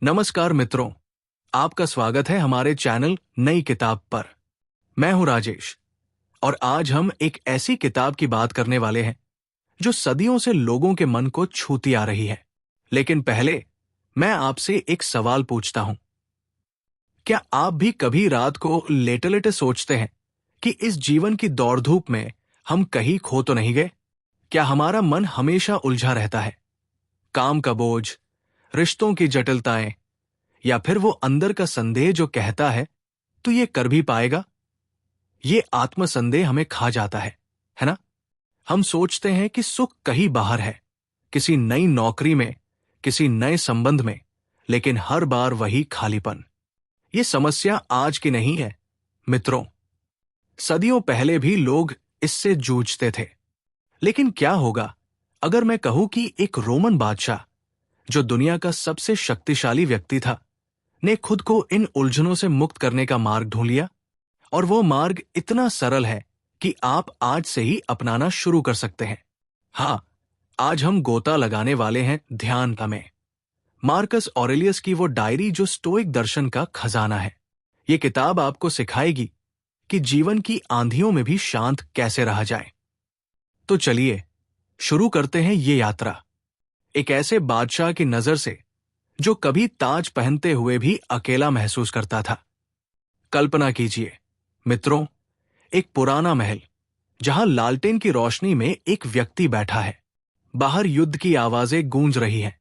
नमस्कार मित्रों, आपका स्वागत है हमारे चैनल नई किताब पर। मैं हूं राजेश और आज हम एक ऐसी किताब की बात करने वाले हैं जो सदियों से लोगों के मन को छूती आ रही है। लेकिन पहले मैं आपसे एक सवाल पूछता हूं। क्या आप भी कभी रात को लेटे लेटे सोचते हैं कि इस जीवन की दौड़ धूप में हम कहीं खो तो नहीं गए? क्या हमारा मन हमेशा उलझा रहता है? काम का बोझ, रिश्तों की जटिलताएं, या फिर वो अंदर का संदेह जो कहता है तू ये कर भी पाएगा? ये आत्मसंदेह हमें खा जाता है ना? हम सोचते हैं कि सुख कहीं बाहर है, किसी नई नौकरी में, किसी नए संबंध में, लेकिन हर बार वही खालीपन। ये समस्या आज की नहीं है मित्रों, सदियों पहले भी लोग इससे जूझते थे। लेकिन क्या होगा अगर मैं कहूं कि एक रोमन बादशाह, जो दुनिया का सबसे शक्तिशाली व्यक्ति था, ने खुद को इन उलझनों से मुक्त करने का मार्ग ढूंढ लिया। और वो मार्ग इतना सरल है कि आप आज से ही अपनाना शुरू कर सकते हैं। हाँ, आज हम गोता लगाने वाले हैं ध्यान में। मार्कस ऑरेलियस की वो डायरी जो स्टोइक दर्शन का खजाना है। ये किताब आपको सिखाएगी कि जीवन की आंधियों में भी शांत कैसे रहा जाए। तो चलिए शुरू करते हैं ये यात्रा, एक ऐसे बादशाह की नजर से जो कभी ताज पहनते हुए भी अकेला महसूस करता था। कल्पना कीजिए मित्रों, एक पुराना महल जहां लालटेन की रोशनी में एक व्यक्ति बैठा है। बाहर युद्ध की आवाजें गूंज रही हैं,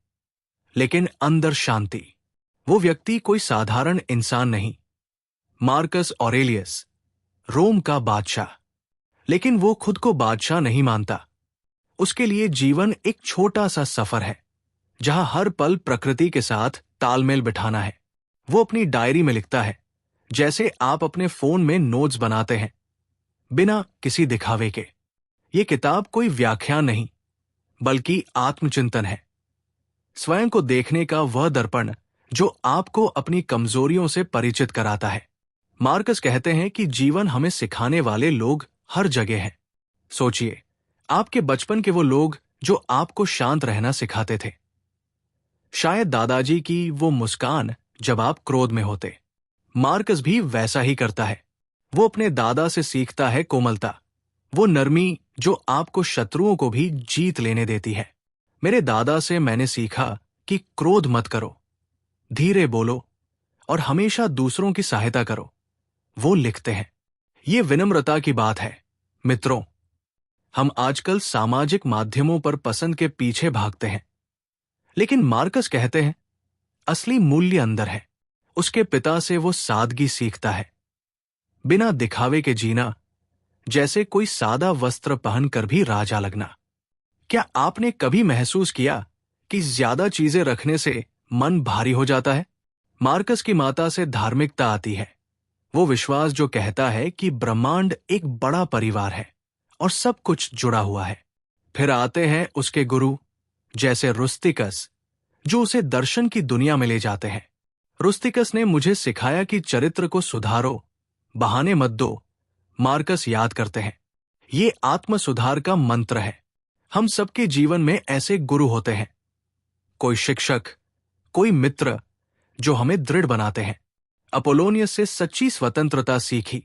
लेकिन अंदर शांति। वो व्यक्ति कोई साधारण इंसान नहीं, मार्कस ऑरेलियस, रोम का बादशाह। लेकिन वो खुद को बादशाह नहीं मानता। उसके लिए जीवन एक छोटा सा सफर है जहां हर पल प्रकृति के साथ तालमेल बिठाना है। वो अपनी डायरी में लिखता है जैसे आप अपने फोन में नोट्स बनाते हैं, बिना किसी दिखावे के। ये किताब कोई व्याख्यान नहीं, बल्कि आत्मचिंतन है, स्वयं को देखने का वह दर्पण जो आपको अपनी कमजोरियों से परिचित कराता है। मार्कस कहते हैं कि जीवन हमें सिखाने वाले लोग हर जगह हैं। सोचिए, आपके बचपन के वो लोग जो आपको शांत रहना सिखाते थे। शायद दादाजी की वो मुस्कान जब आप क्रोध में होते। मार्कस भी वैसा ही करता है। वो अपने दादा से सीखता है कोमलता, वो नरमी जो आपको शत्रुओं को भी जीत लेने देती है। मेरे दादा से मैंने सीखा कि क्रोध मत करो, धीरे बोलो और हमेशा दूसरों की सहायता करो। वो लिखते हैं, ये विनम्रता की बात है मित्रों। हम आजकल सामाजिक माध्यमों पर पसंद के पीछे भागते हैं, लेकिन मार्कस कहते हैं असली मूल्य अंदर है। उसके पिता से वो सादगी सीखता है, बिना दिखावे के जीना, जैसे कोई सादा वस्त्र पहनकर भी राजा लगना। क्या आपने कभी महसूस किया कि ज्यादा चीजें रखने से मन भारी हो जाता है? मार्कस की माता से धार्मिकता आती है, वो विश्वास जो कहता है कि ब्रह्मांड एक बड़ा परिवार है और सब कुछ जुड़ा हुआ है। फिर आते हैं उसके गुरु जैसे रुस्तिकस, जो उसे दर्शन की दुनिया में ले जाते हैं। रुस्तिकस ने मुझे सिखाया कि चरित्र को सुधारो, बहाने मत दो। मार्कस याद करते हैं, ये आत्म सुधार का मंत्र है। हम सबके जीवन में ऐसे गुरु होते हैं, कोई शिक्षक, कोई मित्र जो हमें दृढ़ बनाते हैं। अपोलोनियस से सच्ची स्वतंत्रता सीखी,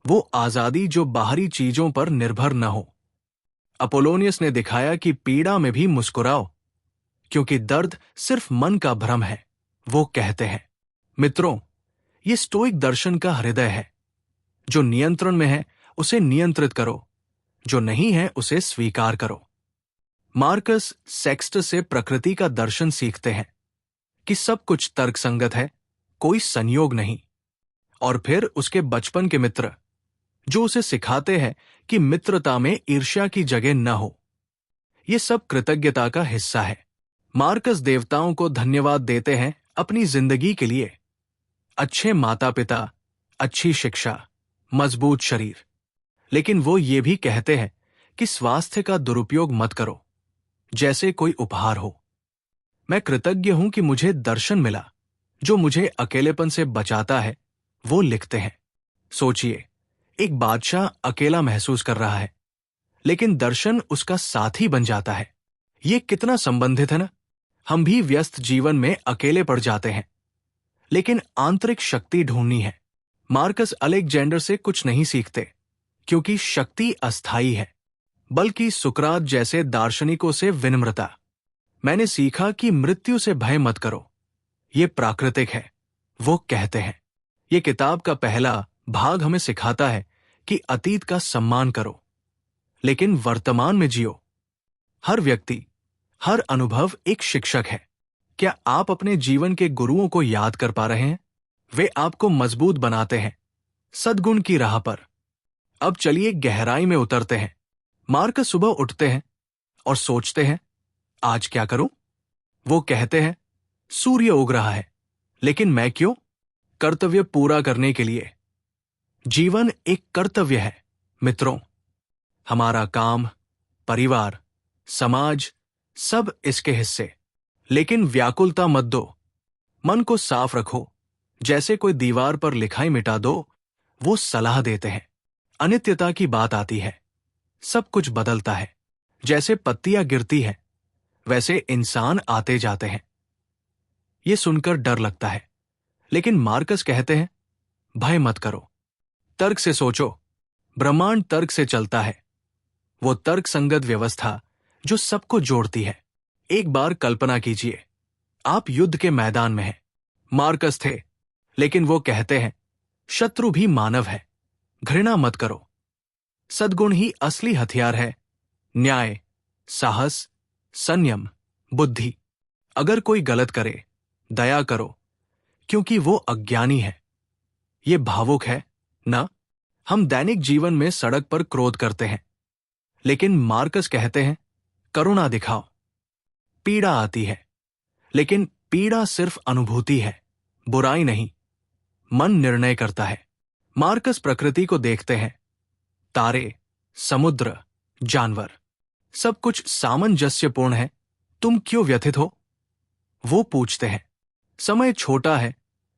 वो आजादी जो बाहरी चीजों पर निर्भर न हो। अपोलोनियस ने दिखाया कि पीड़ा में भी मुस्कुराओ, क्योंकि दर्द सिर्फ मन का भ्रम है। वो कहते हैं मित्रों, ये स्टोइक दर्शन का हृदय है। जो नियंत्रण में है उसे नियंत्रित करो, जो नहीं है उसे स्वीकार करो। मार्कस सेक्सटस से प्रकृति का दर्शन सीखते हैं कि सब कुछ तर्कसंगत है, कोई संयोग नहीं। और फिर उसके बचपन के मित्र जो उसे सिखाते हैं कि मित्रता में ईर्ष्या की जगह न हो। ये सब कृतज्ञता का हिस्सा है। मार्कस देवताओं को धन्यवाद देते हैं अपनी जिंदगी के लिए, अच्छे माता पिता, अच्छी शिक्षा, मजबूत शरीर। लेकिन वो ये भी कहते हैं कि स्वास्थ्य का दुरुपयोग मत करो, जैसे कोई उपहार हो। मैं कृतज्ञ हूं कि मुझे दर्शन मिला जो मुझे अकेलेपन से बचाता है, वो लिखते हैं। सोचिए, एक बादशाह अकेला महसूस कर रहा है, लेकिन दर्शन उसका साथी बन जाता है। ये कितना संबंधित है ना? हम भी व्यस्त जीवन में अकेले पड़ जाते हैं, लेकिन आंतरिक शक्ति ढूंढनी है। मार्कस अलेक्जेंडर से कुछ नहीं सीखते, क्योंकि शक्ति अस्थायी है, बल्कि सुकरात जैसे दार्शनिकों से विनम्रता। मैंने सीखा कि मृत्यु से भय मत करो, ये प्राकृतिक है, वो कहते हैं। ये किताब का पहला भाग हमें सिखाता है कि अतीत का सम्मान करो, लेकिन वर्तमान में जियो। हर व्यक्ति, हर अनुभव एक शिक्षक है। क्या आप अपने जीवन के गुरुओं को याद कर पा रहे हैं? वे आपको मजबूत बनाते हैं, सद्गुण की राह पर। अब चलिए गहराई में उतरते हैं। मार्कस सुबह उठते हैं और सोचते हैं, आज क्या करूं? वो कहते हैं, सूर्य उग रहा है, लेकिन मैं क्यों? कर्तव्य पूरा करने के लिए। जीवन एक कर्तव्य है मित्रों। हमारा काम, परिवार, समाज, सब इसके हिस्से। लेकिन व्याकुलता मत दो, मन को साफ रखो। जैसे कोई दीवार पर लिखाई मिटा दो, वो सलाह देते हैं। अनित्यता की बात आती है, सब कुछ बदलता है। जैसे पत्तियां गिरती हैं, वैसे इंसान आते जाते हैं। ये सुनकर डर लगता है, लेकिन मार्कस कहते हैं, भय मत करो, तर्क से सोचो। ब्रह्मांड तर्क से चलता है, वो तर्क संगत व्यवस्था जो सबको जोड़ती है। एक बार कल्पना कीजिए, आप युद्ध के मैदान में हैं। मार्कस थे, लेकिन वो कहते हैं, शत्रु भी मानव है, घृणा मत करो। सद्गुण ही असली हथियार है। न्याय, साहस, संयम, बुद्धि। अगर कोई गलत करे, दया करो, क्योंकि वो अज्ञानी है। ये भावुक है ना? हम दैनिक जीवन में सड़क पर क्रोध करते हैं, लेकिन मार्कस कहते हैं, करुणा दिखाओ। पीड़ा आती है, लेकिन पीड़ा सिर्फ अनुभूति है, बुराई नहीं। मन निर्णय करता है। मार्कस प्रकृति को देखते हैं, तारे, समुद्र, जानवर, सब कुछ सामंजस्यपूर्ण है। तुम क्यों व्यथित हो? वो पूछते हैं। समय छोटा है,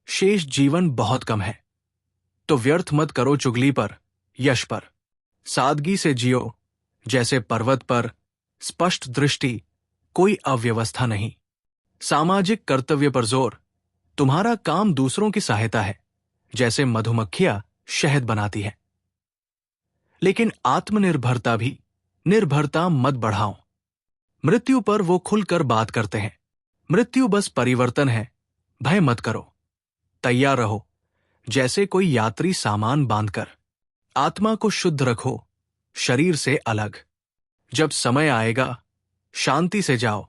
शेष जीवन बहुत कम है, तो व्यर्थ मत करो चुगली पर, यश पर। सादगी से जियो, जैसे पर्वत पर, स्पष्ट दृष्टि, कोई अव्यवस्था नहीं। सामाजिक कर्तव्य पर जोर। तुम्हारा काम दूसरों की सहायता है, जैसे मधुमक्खियां शहद बनाती है। लेकिन आत्मनिर्भरता भी, निर्भरता मत बढ़ाओ। मृत्यु पर वो खुलकर बात करते हैं। मृत्यु बस परिवर्तन है, भय मत करो। तैयार रहो, जैसे कोई यात्री सामान बांधकर। आत्मा को शुद्ध रखो, शरीर से अलग। जब समय आएगा, शांति से जाओ।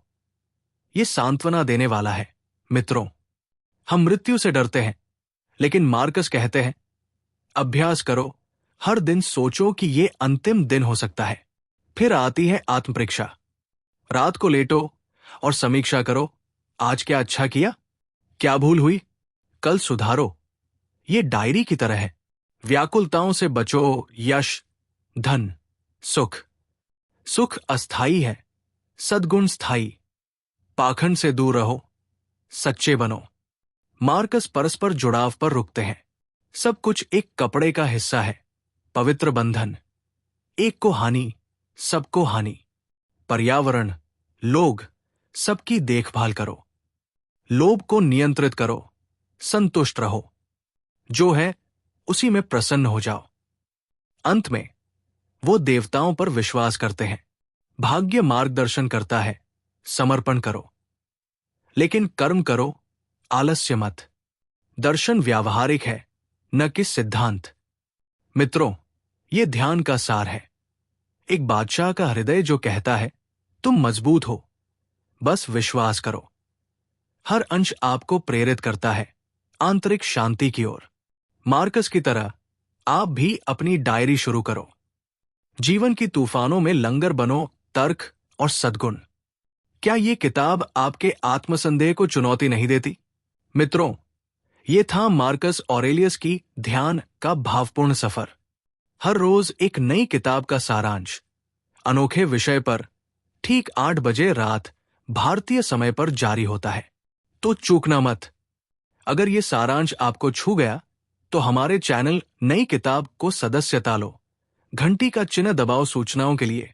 ये सांत्वना देने वाला है मित्रों। हम मृत्यु से डरते हैं, लेकिन मार्कस कहते हैं, अभ्यास करो। हर दिन सोचो कि ये अंतिम दिन हो सकता है। फिर आती है आत्मपरीक्षा। रात को लेटो और समीक्षा करो, आज क्या अच्छा किया, क्या भूल हुई, कल सुधारो। ये डायरी की तरह है। व्याकुलताओं से बचो। यश, धन, सुख। सुख अस्थाई है, सद्गुण स्थायी। पाखंड से दूर रहो, सच्चे बनो। मार्कस परस्पर जुड़ाव पर रुकते हैं। सब कुछ एक कपड़े का हिस्सा है, पवित्र बंधन। एक को हानि, सबको हानि। पर्यावरण, लोग, सबकी देखभाल करो। लोभ को नियंत्रित करो, संतुष्ट रहो। जो है उसी में प्रसन्न हो जाओ। अंत में वो देवताओं पर विश्वास करते हैं। भाग्य मार्गदर्शन करता है, समर्पण करो। लेकिन कर्म करो, आलस्य मत। दर्शन व्यावहारिक है, न कि सिद्धांत। मित्रों, ये ध्यान का सार है। एक बादशाह का हृदय जो कहता है, तुम मजबूत हो, बस विश्वास करो। हर अंश आपको प्रेरित करता है आंतरिक शांति की ओर। मार्कस की तरह आप भी अपनी डायरी शुरू करो। जीवन की तूफानों में लंगर बनो, तर्क और सद्गुण। क्या ये किताब आपके आत्मसंदेह को चुनौती नहीं देती? मित्रों, ये था मार्कस ऑरेलियस की ध्यान का भावपूर्ण सफर। हर रोज एक नई किताब का सारांश, अनोखे विषय पर, ठीक 8 बजे रात भारतीय समय पर जारी होता है। तो चूकना मत। अगर ये सारांश आपको छू गया, तो हमारे चैनल नई किताब को सदस्यता लो। घंटी का चिन्ह दबाओ सूचनाओं के लिए।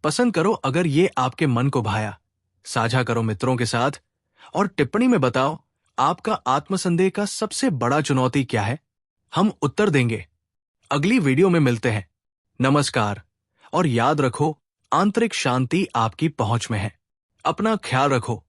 पसंद करो अगर ये आपके मन को भाया। साझा करो मित्रों के साथ और टिप्पणी में बताओ आपका आत्मसंदेह का सबसे बड़ा चुनौती क्या है। हम उत्तर देंगे। अगली वीडियो में मिलते हैं। नमस्कार। और याद रखो, आंतरिक शांति आपकी पहुंच में है। अपना ख्याल रखो।